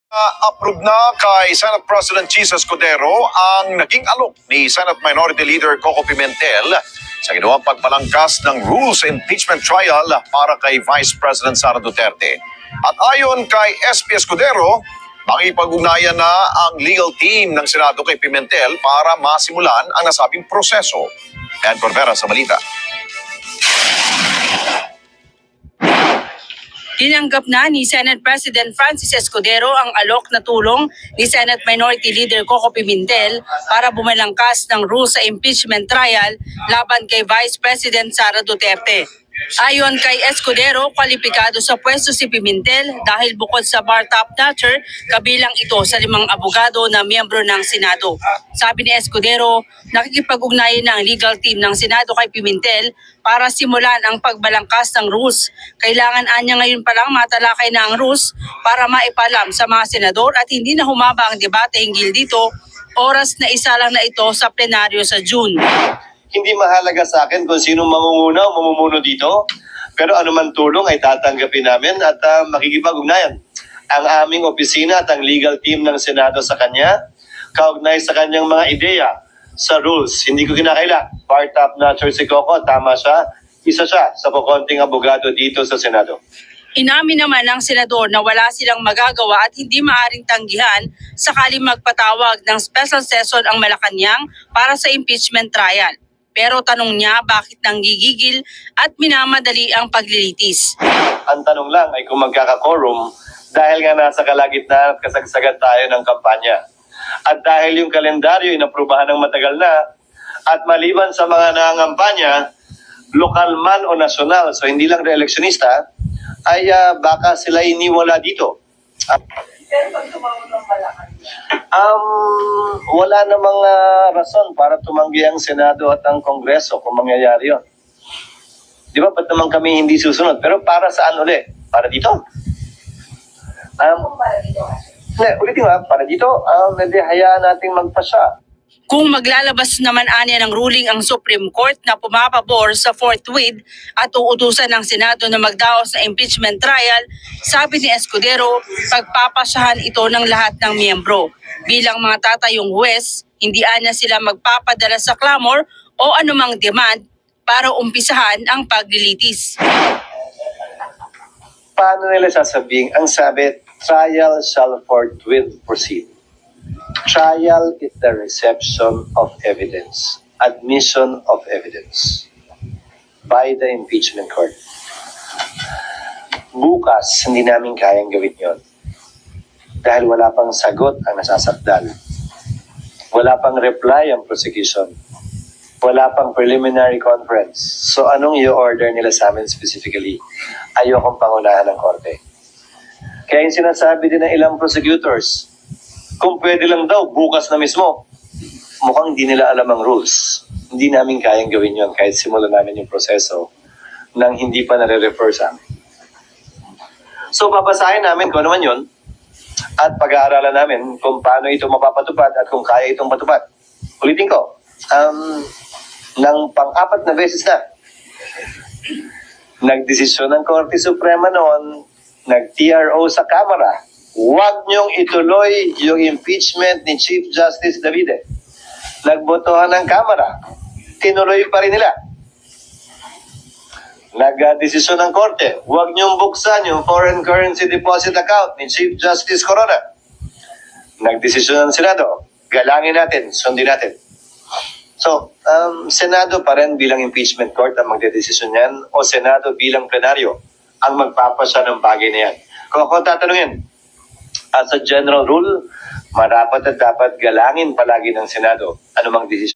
Approve na kay Senate President Jesus Escudero ang naging alok ni Senate Minority Leader Coco Pimentel sa ginawang pagbalangkas ng rules sa impeachment trial para kay Vice President Sara Duterte. At ayon kay SP Escudero, makipag-ugnayan na ang legal team ng Senado kay Pimentel para masimulan ang nasabing proseso. Yan Corvera sa balita. Tinanggap na ni Senate President Francis Escudero ang alok na tulong ni Senate Minority Leader Coco Pimentel para bumalangkas ng rules sa impeachment trial laban kay Vice President Sara Duterte. Ayon kay Escudero, kwalipikado sa pwesto si Pimentel dahil bukod sa bar top-notcher, kabilang ito sa 5 abogado na miyembro ng Senado. Sabi ni Escudero, nakikipag-ugnayan ng legal team ng Senado kay Pimentel para simulan ang pagbalangkas ng rules. Kailangan anya ngayon pa lang matalakay na ang rules para maipalam sa mga senador at hindi na humaba ang debate hinggil dito, oras na isa lang na ito sa plenaryo sa June. Hindi mahalaga sa akin kung sino mamumuna o mamumuno dito, pero anuman tulong ay tatanggapin namin at makikipag-ugnayan. Ang aming opisina at ang legal team ng Senado sa kanya, kaugnay sa kanyang mga ideya sa rules. Hindi ko kinakaila. Part top notcher si Coco, tama siya. Isa siya sa kukonting abogado dito sa Senado. Inamin naman ng senador na wala silang magagawa at hindi maaring tanggihan sakaling magpatawag ng special session ang Malacanang para sa impeachment trial. Pero tanong niya bakit nanggigigil at minamadali ang paglilitis. Ang tanong lang ay kung magkaka-quorum dahil nga nasa kalagitnaan at kasagsagan tayo ng kampanya. At dahil yung kalendaryo inaprubahan ng matagal na at maliban sa mga nangangampanya, lokal man o nasyonal, so hindi lang re-electionista, ay baka sila iniwala dito. Pero pag tumawag ng Malacanang? Wala namang rason para tumanggi ang Senado at ang Kongreso kung mangyayari yun. Di ba, ba't naman kami hindi susunod? Pero para saan uli? Para dito? Ulitin nga, para dito, hindi hayaan nating magpasya. Kung maglalabas naman anya ng ruling ang Supreme Court na pumapabor sa forthwith at uutusan ng Senado na magdaos sa impeachment trial, sabi ni Escudero, pagpapasyahan ito ng lahat ng miyembro. Bilang mga tatayong huwes, hindi anya sila magpapadala sa clamor o anumang demand para umpisahan ang paglilitis. Paano nila sasabihin? Ang sabi, trial shall forthwith proceed. Trial is the reception of evidence, admission of evidence by the impeachment court. Bukas, hindi namin kayang gawin yon dahil wala pang sagot ang nasasakdal. Wala pang reply ang prosecution. Wala pang preliminary conference. So anong i-order nila sa amin specifically? Ayokong pangunahan ng korte. Kaya yung sinasabi din ng ilang prosecutors, kung pwede lang daw, bukas na mismo. Mukhang hindi nila alam ang rules. Hindi namin kayang gawin yon kahit simulan namin yung proseso nang hindi pa nare-refer sa amin. So, babasahin namin kung ano man yun at pag-aaralan namin kung paano ito mapapatupad at kung kaya itong matupad. Ulitin ko, nang pang-4 na beses na, nagdesisyon ng Korte Suprema noon, nag-TRO sa Kamara, huwag niyong ituloy yung impeachment ni Chief Justice Davide. Nagbotohan ng Kamara, tinuloy pa rin nila. Nag-desisyon ng Korte, huwag niyong buksan yung foreign currency deposit account ni Chief Justice Corona. Nagdesisyon ng Senado, galangin natin, sundin natin. So, Senado pa rin bilang impeachment court ang magdedesisyon yan o Senado bilang plenaryo ang magpapasya ng bagay na yan. Kung ako tatanungin, as a general rule, marapat at dapat galangin palagi ng Senado anumang desisyon.